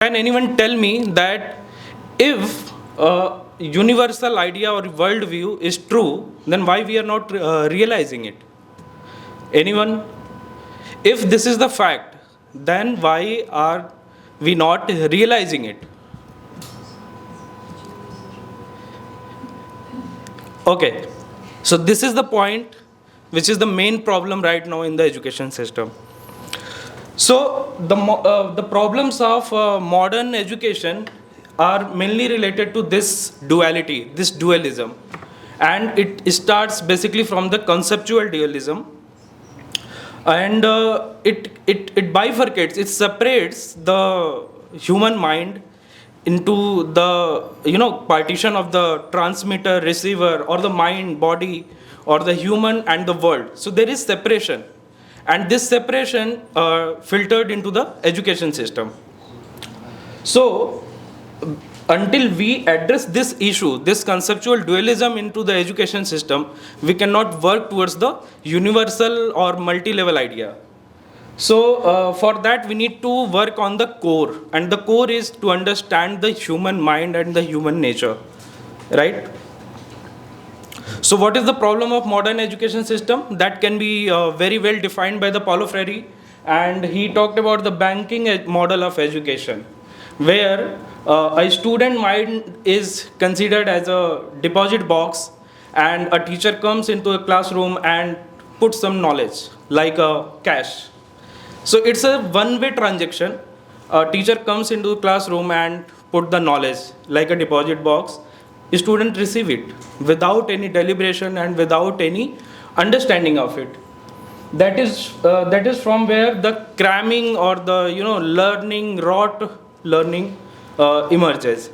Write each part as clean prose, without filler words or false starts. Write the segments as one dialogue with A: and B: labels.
A: Can anyone tell me that if a universal idea or worldview is true, then why we are not realizing it? Anyone? If this is the fact, then why are we not realizing it? Okay, so this is the point which is the main problem right now in the education system. So the problems of modern education are mainly related to this duality, this dualism, and it starts basically from the conceptual dualism, and it bifurcates, it separates the human mind into the partition of the transmitter, receiver, or the mind, body, or the human and the world. So there is separation, and this separation filtered into the education system. So until we address this issue, this conceptual dualism into the education system, we cannot work towards the universal or multi-level idea. So for that we need to work on the core, and the core is to understand the human mind and the human nature, right? So what is the problem of modern education system? That can be very well defined by the Paulo Freire, and he talked about the banking model of education, where a student mind is considered as a deposit box, and a teacher comes into a classroom and puts some knowledge like cash. So it's a one-way transaction. A teacher comes into the classroom and put the knowledge like a deposit box. A student receive it without any deliberation and without any understanding of it. That is from where the cramming or the learning, rote learning emerges.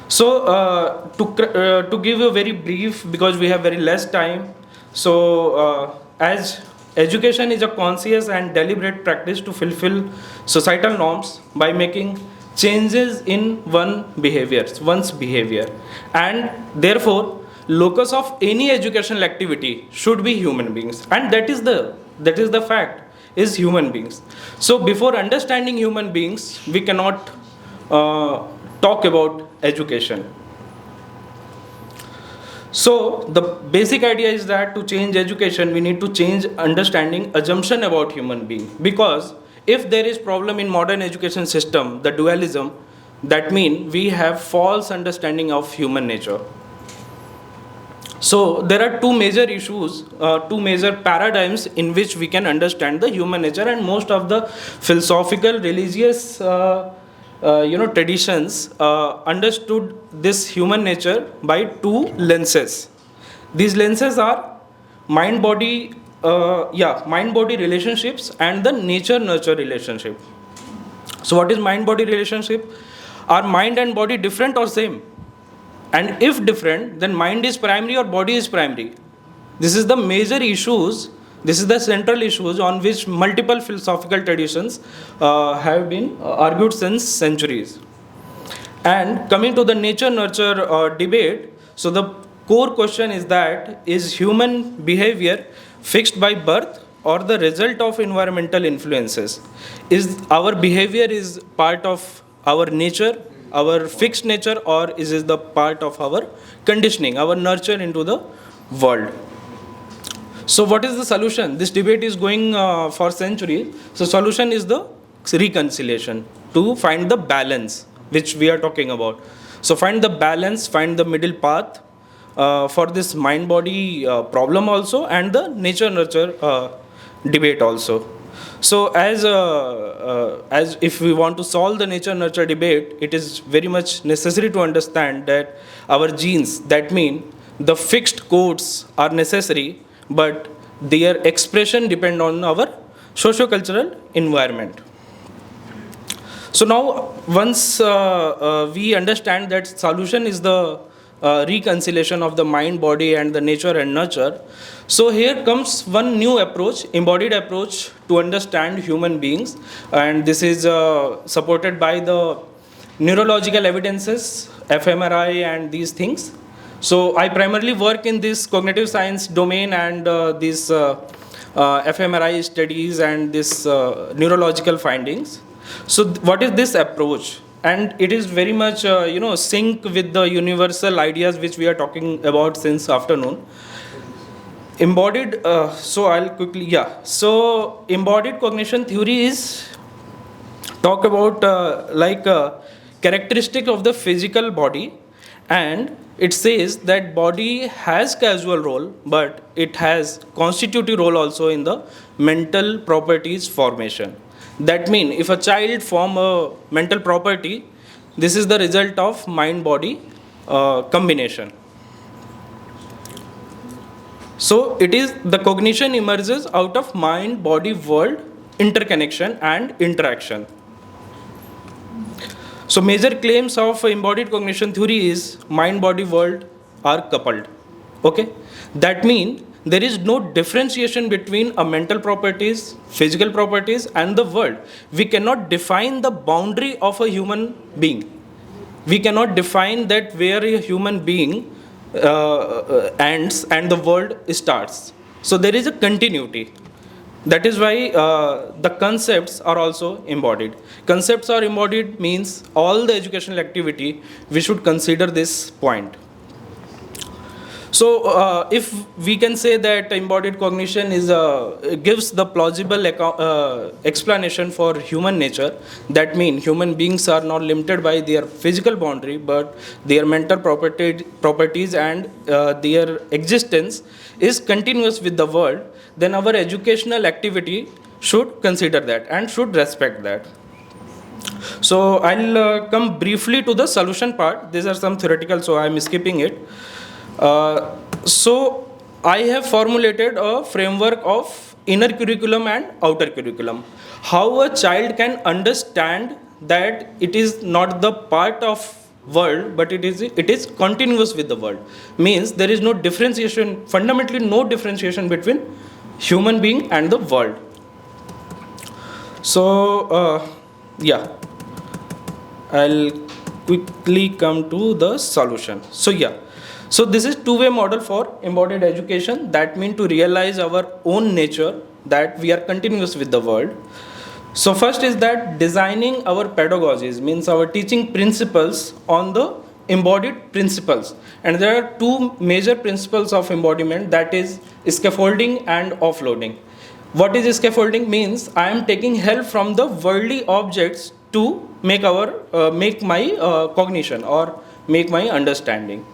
A: So to give you a very brief, because we have very less time. So as education is a conscious and deliberate practice to fulfill societal norms by making changes in one's behavior, and therefore locus of any educational activity should be human beings, and that is the fact, is human beings. So before understanding human beings, we cannot talk about education. So the basic idea is that to change education, we need to change understanding assumption about human being. Because if there is problem in modern education system, the dualism, that means we have false understanding of human nature. So there are two major issues, two major paradigms in which we can understand the human nature, and most of the philosophical, religious traditions understood this human nature by two lenses. These lenses are mind-body relationships and the nature-nurture relationship. So what is mind-body relationship? Are mind and body different or same? And if different, then mind is primary or body is primary? This is the major issues. This is the central issues on which multiple philosophical traditions have been argued since centuries. And coming to the nature-nurture debate, so the core question is that, is human behavior fixed by birth or the result of environmental influences? Is our behavior is part of our nature, our fixed nature, or is it the part of our conditioning, our nurture into the world? So what is the solution? This debate is going for centuries. So solution is the reconciliation, to find the balance which we are talking about. So find the balance, find the middle path for this mind-body problem also, and the nature-nurture debate also. So as if we want to solve the nature-nurture debate, it is very much necessary to understand that our genes, that mean the fixed codes are necessary, but their expression depend on our socio-cultural environment. So now once we understand that solution is the reconciliation of the mind, body, and the nature and nurture, so here comes one new approach, embodied approach to understand human beings, and this is supported by the neurological evidences, fMRI, and these things. So I primarily work in this cognitive science domain, and these fMRI studies and this neurological findings. So what is this approach? And it is very much sync with the universal ideas which we are talking about since afternoon. Embodied. So I'll quickly, yeah. So embodied cognition theory is talk about characteristic of the physical body, and it says that body has causal role, but it has constitutive role also in the mental properties formation. That means if a child form a mental property, this is the result of mind body combination. So it is the cognition emerges out of mind body world interconnection and interaction. So major claims of embodied cognition theory is mind body world are coupled. Okay, that means there is no differentiation between a mental properties, physical properties, and the world. We cannot define the boundary of a human being. We cannot define that where a human being ends and the world starts. So there is a continuity. That is why the concepts are also embodied. Concepts are embodied means all the educational activity we should consider this point. So if we can say that embodied cognition is gives the plausible explanation for human nature, that means human beings are not limited by their physical boundary but their mental properties and their existence is continuous with the world, then our educational activity should consider that and should respect that. So I'll come briefly to the solution part. These are some theoretical, so I'm skipping it. So I have formulated a framework of inner curriculum and outer curriculum. How a child can understand that it is not the part of world but it is continuous with the world, means there is no differentiation, fundamentally no differentiation between human being and the world. So yeah, I'll quickly come to the solution. So this is two-way model for embodied education. That means to realize our own nature, that we are continuous with the world. So first is that designing our pedagogies, means our teaching principles on the embodied principles. And there are two major principles of embodiment, that is scaffolding and offloading. What is scaffolding? Means I am taking help from the worldly objects to make my cognition or make my understanding.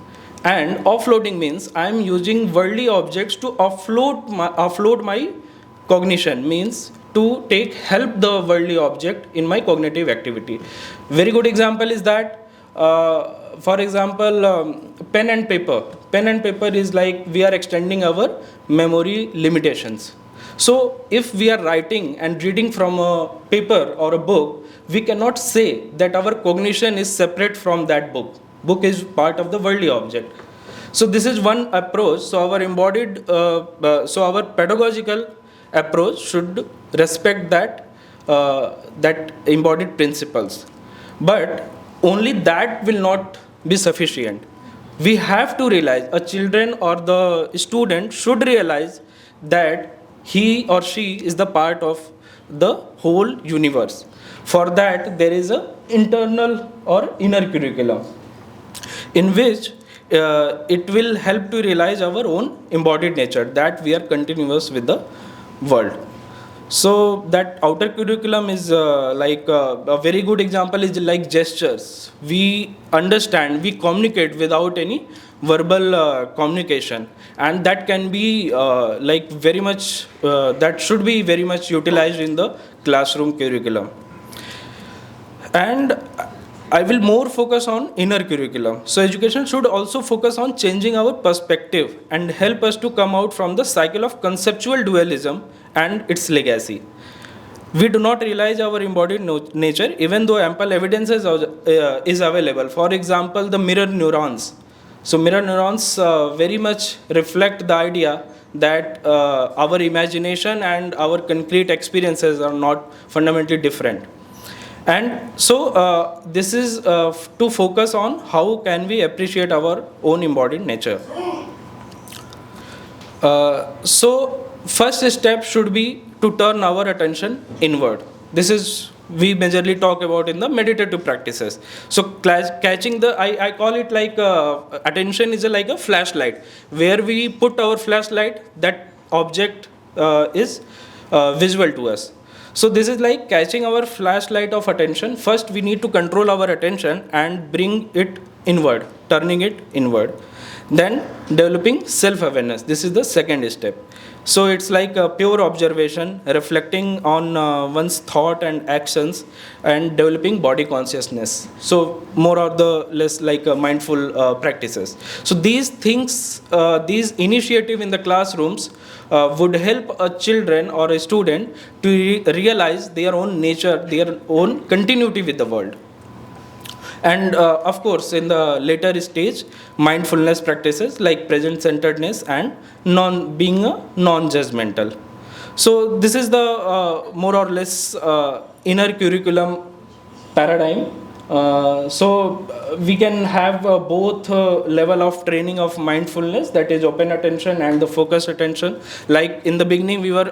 A: And offloading means I am using worldly objects to offload my cognition, means to take help the worldly object in my cognitive activity. Very good example is that, for example, pen and paper. Pen and paper is like we are extending our memory limitations. So if we are writing and reading from a paper or a book, we cannot say that our cognition is separate from that book. Book is part of the worldly object. So this is one approach. So our pedagogical approach should respect that embodied principles. But only that will not be sufficient. We have to realize, a children or the student should realize that he or she is the part of the whole universe. For that, there is a internal or inner curriculum in which it will help to realize our own embodied nature, that we are continuous with the world. So that outer curriculum is a very good example is like gestures. We understand, we communicate without any verbal communication, and that can be very much that should be very much utilized in the classroom curriculum. And I will more focus on inner curriculum. So education should also focus on changing our perspective and help us to come out from the cycle of conceptual dualism and its legacy. We do not realize our embodied nature even though ample evidence is available. For example, the mirror neurons. So mirror neurons very much reflect the idea that our imagination and our concrete experiences are not fundamentally different. And so this is to focus on how can we appreciate our own embodied nature. So first step should be to turn our attention inward. This is we majorly talk about in the meditative practices. So catching the, I call it like attention is like a flashlight. Where we put our flashlight, that object is visual to us. So this is like catching our flashlight of attention. First we need to control our attention and bring it inward, turning it inward. Then developing self-awareness. This is the second step. So it's like a pure observation, reflecting on one's thought and actions, and developing body consciousness. So more or the less like mindful practices. So these things, these initiative in the classrooms would help a children or a student to realize their own nature, their own continuity with the world. And of course, in the later stage, mindfulness practices like present centeredness and being a non-judgmental. So this is the more or less inner curriculum paradigm. We can have both level of training of mindfulness, that is open attention and the focused attention. Like in the beginning, we were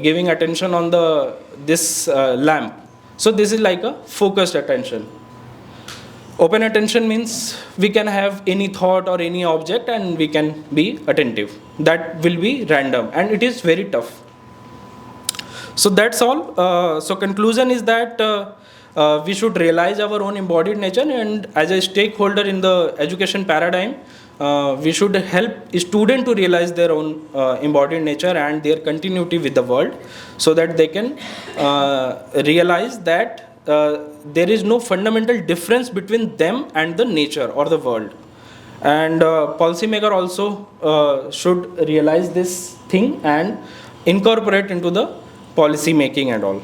A: giving attention on the this lamp. So this is like a focused attention. Open attention means we can have any thought or any object and we can be attentive. That will be random and it is very tough. So that's all. So conclusion is that we should realize our own embodied nature, and as a stakeholder in the education paradigm, we should help students to realize their own embodied nature and their continuity with the world, so that they can realize that there is no fundamental difference between them and the nature or the world. And policymaker also should realize this thing and incorporate into the policy making and all.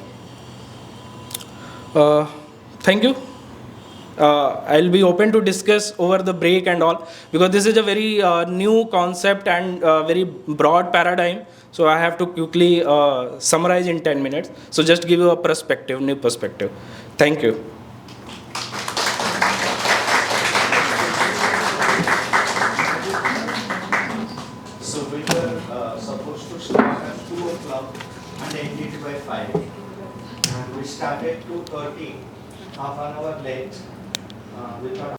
A: Thank you. I'll be open to discuss over the break and all, because this is a very new concept and very broad paradigm. So I have to quickly summarize in 10 minutes. So just give you a perspective, new perspective. Thank you.
B: So we were supposed to start at 2 o'clock and end it by 5. And we started 2:30, half an hour late. We thought